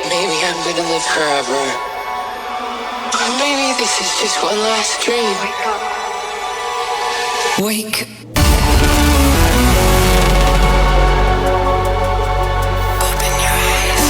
Maybe I'm gonna live forever. Or maybe this is just one last dream. Wake. Open your eyes.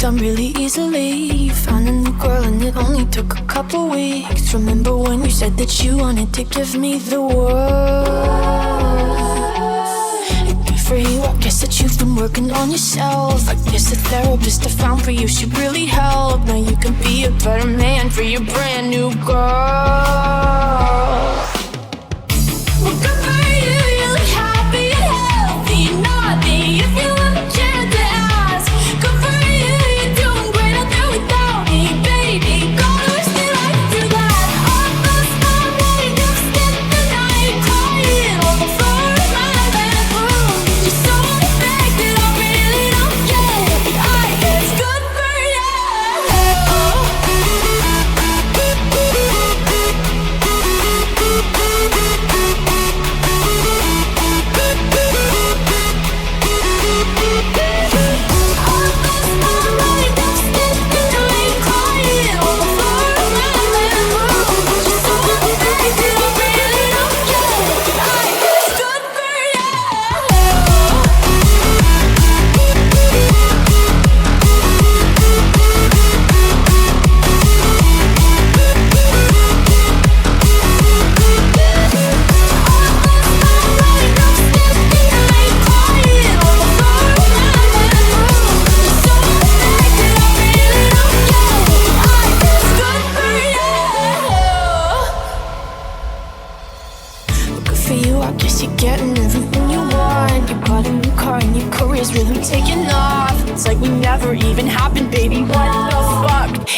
On really easily. You found a new girl and it only took a couple weeks. Remember when you said that you wanted to give me the world? Good for you, I guess that you've been working on yourself. I guess the therapist I found for you should really help. Now you can be a better man for your brand new girl. Well, good for you, you look happy and healthy. Not me, if you have a chance to ask. Good for you, you're doing great out there without me, baby. Gonna wish that I could do that. All those already just spent the night crying on the floor of my bedroom. You're so unaffected, I really don't care. I guess good for you.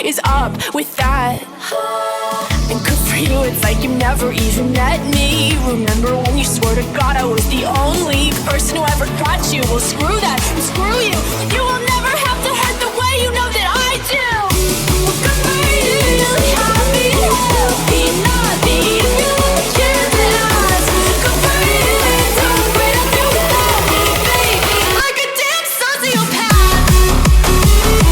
Is up with that? And good for you, it's like you never even met me. Remember when you swore to God I was the only person who ever got you? Well, screw that, screw you. You will never have to hurt the way you know that I do. Well, good for you, you look happy and healthy. Not me, if you have a chance to ask. Good for you, you're doing great out there without me, baby. Like a damn sociopath. Gonna wish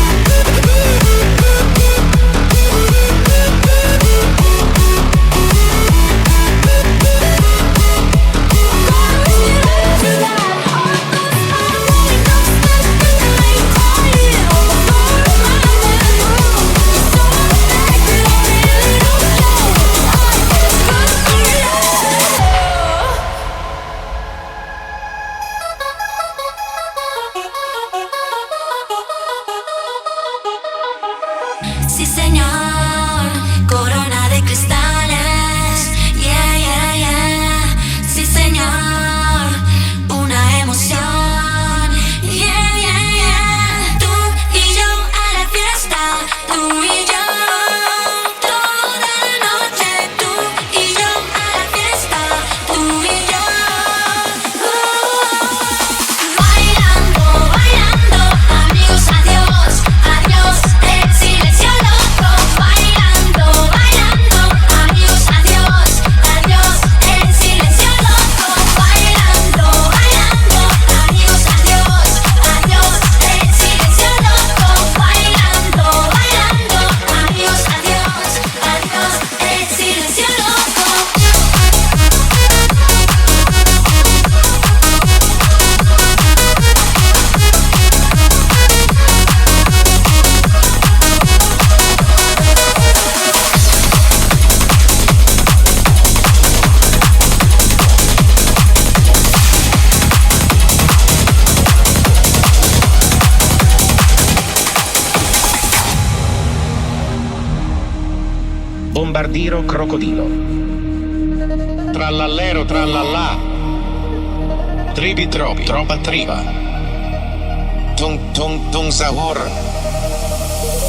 that I could do that. All those already just spent the night bombardiro crocodilo. Trallallero trallallà. Tribi tropi, tropa triba. Tung tung tung sahur.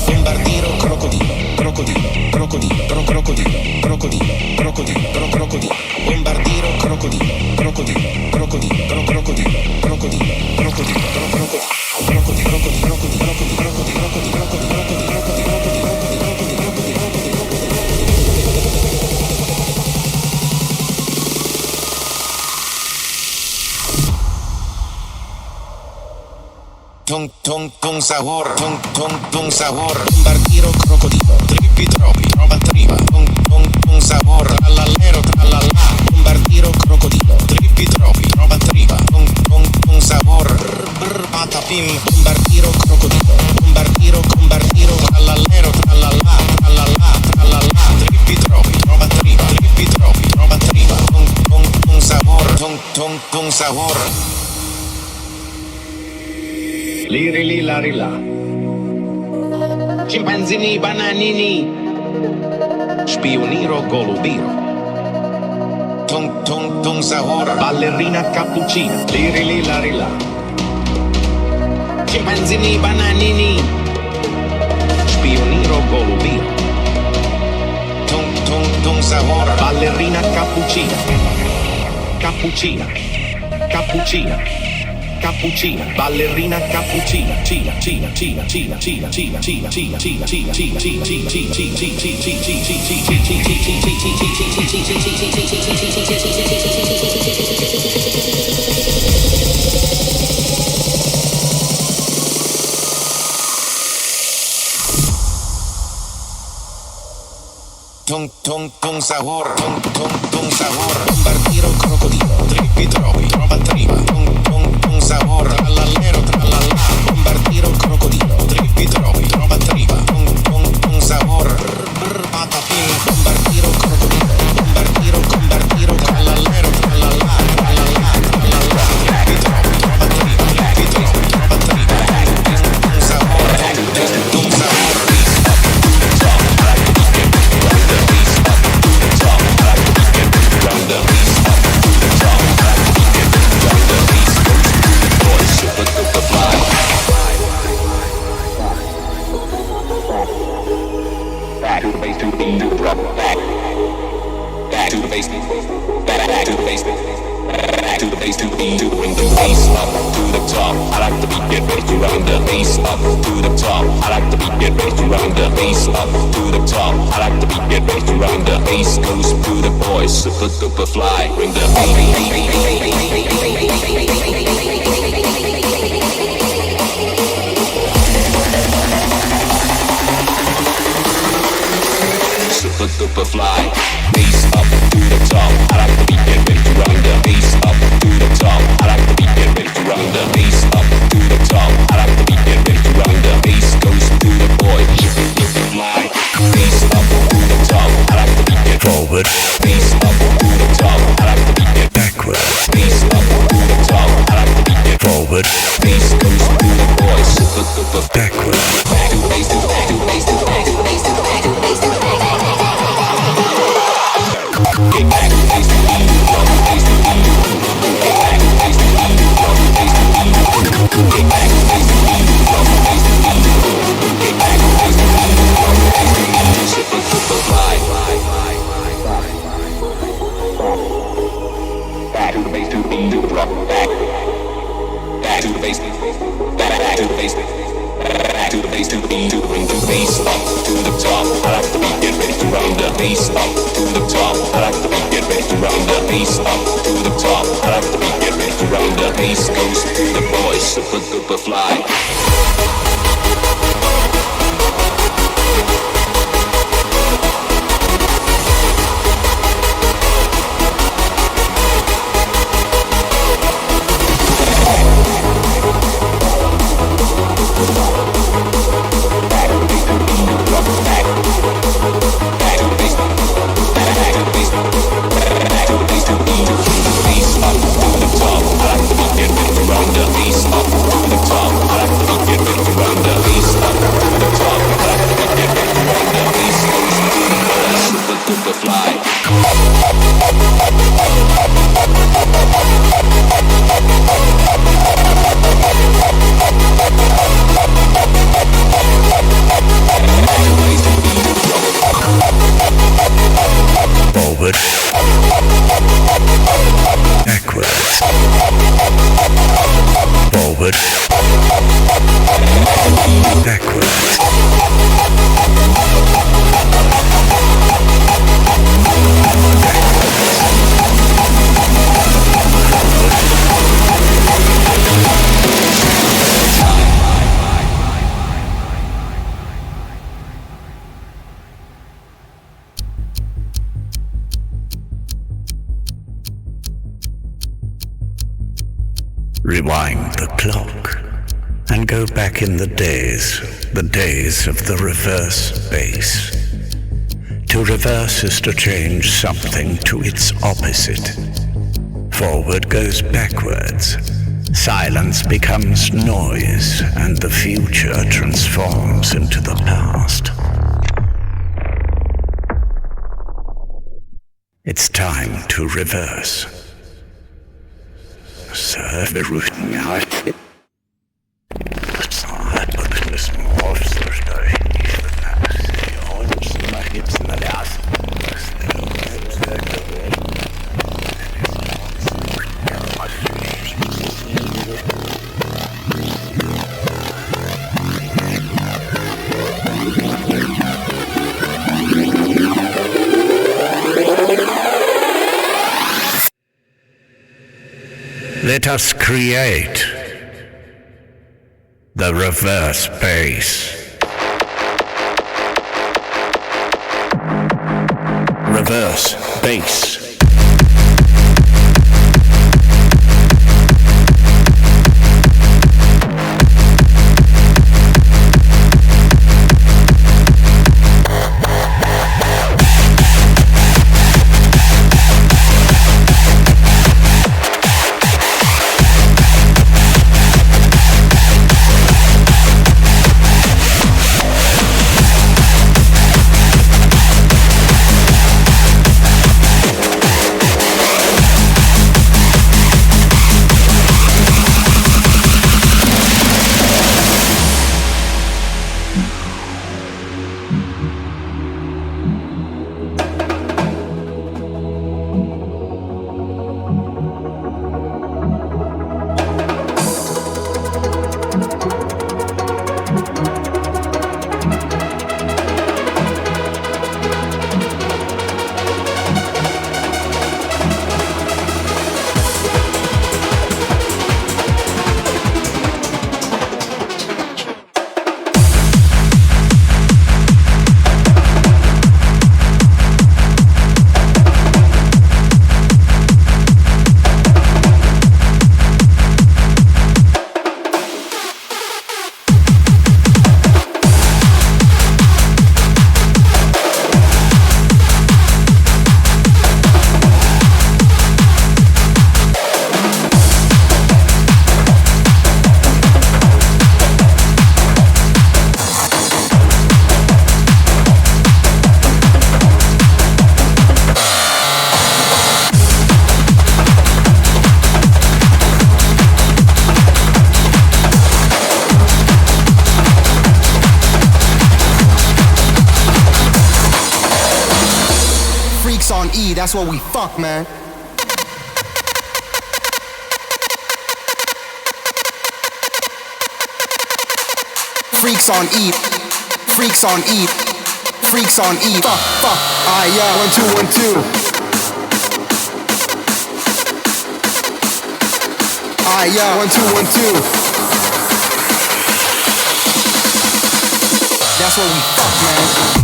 Bombardiro crocodilo, crocodilo, crocodilo, crocodilo, crocodilo, crocodilo, crocodilo. Bombardiro crocodilo, crocodilo, crocodilo, crocodilo, crocodilo, crocodilo, tung tung tung sahur, tung sahur, bombardiro crocodilo, tripi tropi, trova triba, tung sahur, trallallero trallallà, bombardiro crocodilo, tripi tropi, trova triba, tung sahur, patapim, bombardiro crocodilo, bombardiro, trallallero trallallà, trallallà, trallallà, tripi tropi, trova triba, trova triba, tung sahur, tung sahur. Liri li lari la. Scimpanzini bananini. Spioniro golubiro. Tung sahur. Ballerina cappuccina. Liri li lari la. Scimpanzini bananini. Spioniro golubiro. Tung sahur. Ballerina cappuccina. Cappuccina. Cappuccina. Cappuccina, ballerina cappuccina, cina, cina, cina, cina, cina, cina, cina, cina, cina, cina, cina, cina, tung sahur, tung sahur, bombardiro crocodilo, tripi tropi, trova triba, tung sahur, trallallero trallallà, bombardiro crocodilo, tripi tropi, trova triba, tung sahur, patapim, bombardiro crocodilo, bombardiro, trallallero trallallà, trallallà, trallallà, tripi tropi, trova triba, trova triba, tung sahur, tung sahur. Super fly, bring the super fly, bass up to the top. I like the beat, get ready to run the bass up to the top. I like the beat, get ready to run the bass up to the top. I like the beat, get ready to run the bass goes to the boy. Super fly, bass up to the top. I like the beat, get forward, bass up to the top. I like the beat, get backward, bass up to the top. I like the beat, get forward, bass goes to the boy. Super backward, back to bass to back to bass to back to bass to back to bass to back. Get back to bass to bass to bass to get back to bass to bass to bass to get back to bass to bass to bass to get back to bass to bass to super fly. Back to the bass to the beat to the drop back. Back to the bass, back to the bass, back to the bass to the beat to bring the bass up to the top. I like the beat, get ready to run the bass up to the top. I like the beat, get ready to run the bass up to the top. I like the beat, get ready to run the bass goes to the boys, super duper fly. Bass up to the top. I like the beat, get ready to run the bass up to the top. I like the beat, get ready to run clock and go back in the days of the reverse bass. To reverse is to change something to its opposite. Forward goes backwards. Silence becomes noise, and the future transforms into the past. It's time to reverse. Let us create the reverse bass. Reverse bass. That's what we fuck, man. Freaks on E, freaks on E, freaks on E. Fuck, fuck. Yeah, 1 2 1 2. Yeah, 1 2 1 2. That's what we fuck, man.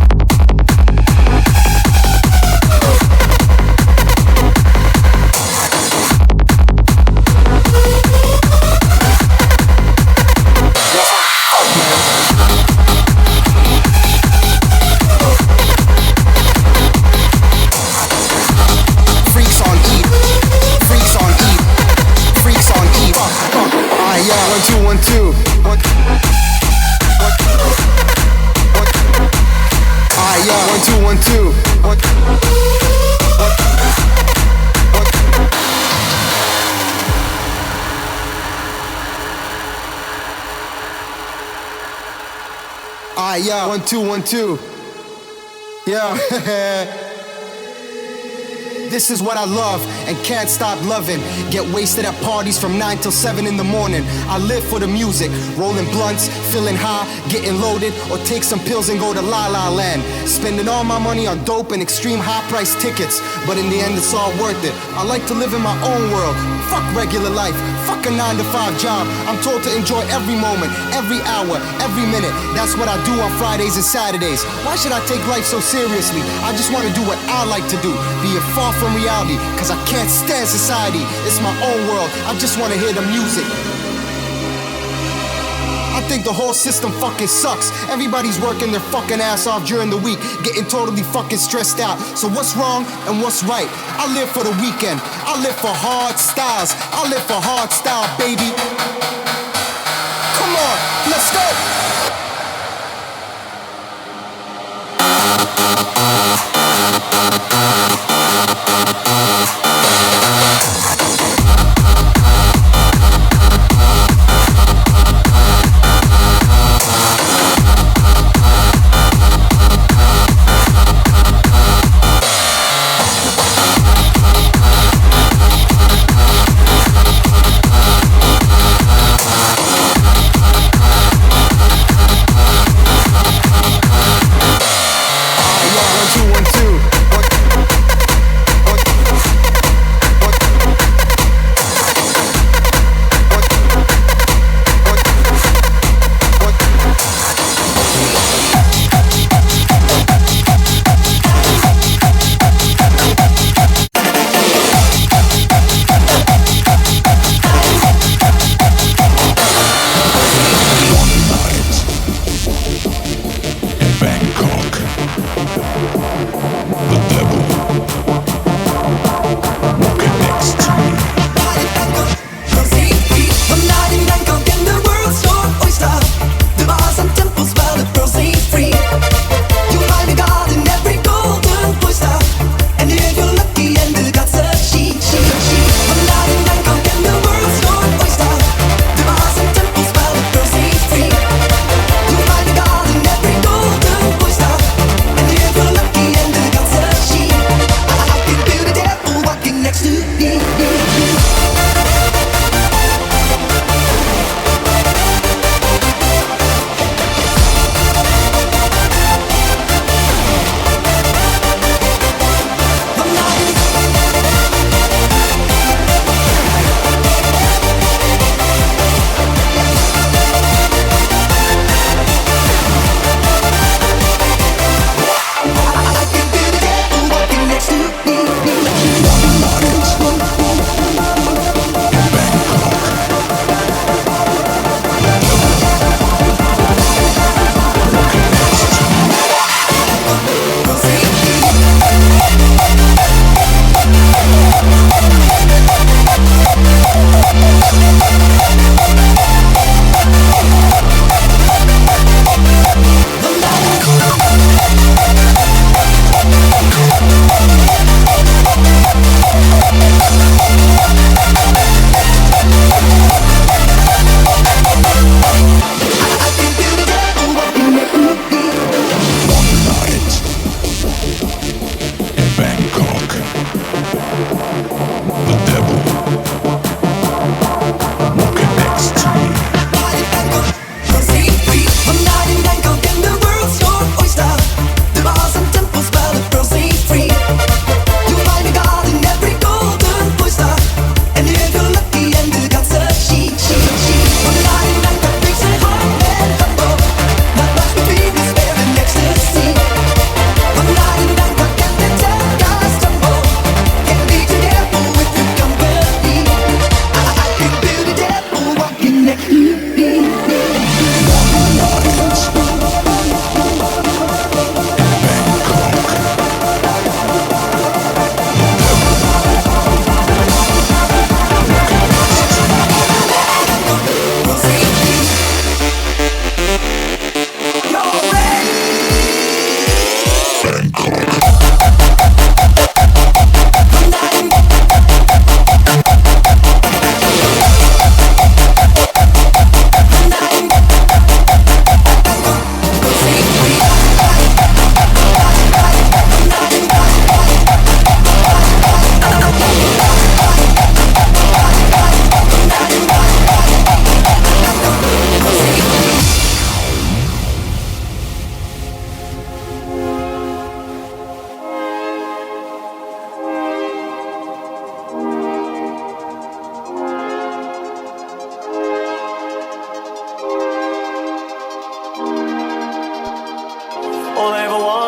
Yeah, 1 2 1 2. Yeah. This is what I love and can't stop loving. Get wasted at parties from 9 till 7 in the morning. I live for the music, rolling blunts, feeling high, getting loaded, or take some pills and go to La La Land. Spending all my money on dope and extreme high-priced tickets, but in the end it's all worth it. I like to live in my own world. Fuck regular life, fuck a 9-to-5 job. I'm told to enjoy every moment, every hour, every minute. That's what I do on Fridays and Saturdays. Why should I take life so seriously? I just want to do what I like to do, be it far from reality, cause I can't stand society. It's my own world, I just want to hear the music. think the whole system fucking sucks. Everybody's working their fucking ass off during the week, getting totally fucking stressed out. So what's wrong and what's right? I live for the weekend. I live for hard styles. I live for hard style, baby. Come on, let's go.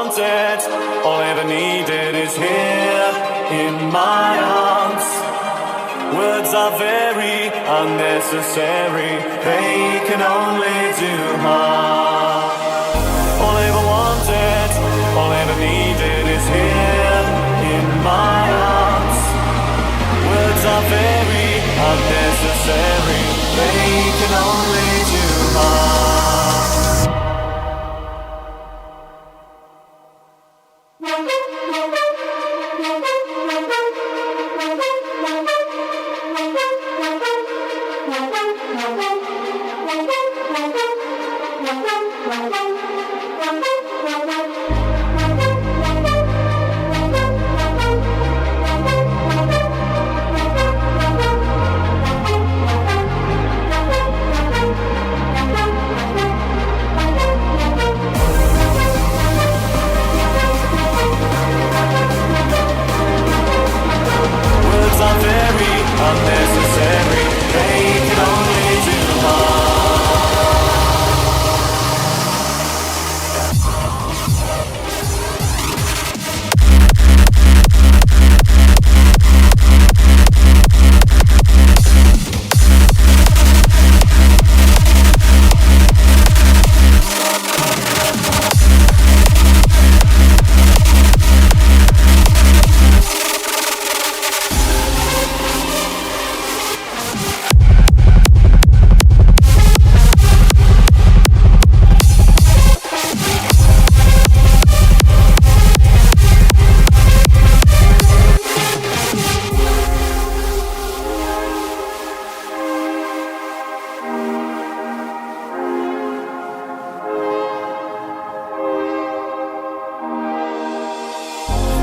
wanted, all I ever needed is here in my arms. Words are very unnecessary, they can only too hard. All I ever wanted, all I ever needed is here in my arms. Words are very unnecessary, they can only do harm. Unnecessary, they can only do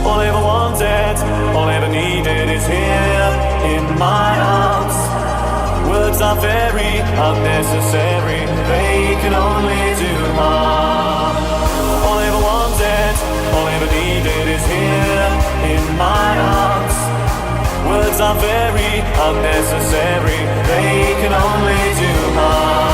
All I ever wanted, all I ever needed is here in my arms. Words are very unnecessary, they can only do harm. All I ever wanted, all I ever needed is here in my arms. Words are very unnecessary, they can only do harm.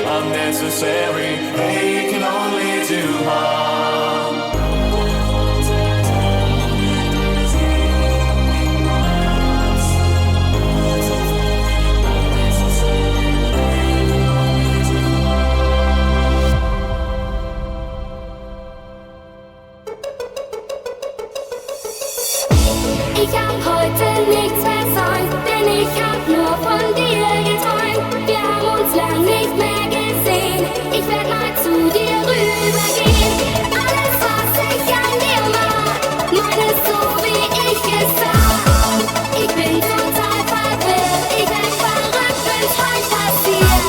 Unnecessary, they can only do harm. Ich hab heute nichts versäumt, denn ich hab nur von dir geträumt. Wir haben uns lang nicht mehr gesehen, ich werd mal zu dir rübergehen. Alles, was ich an dir mag, meine so wie ich es sah. Ich bin total verwirrt, ich werd verrückt, wenn's heute passiert.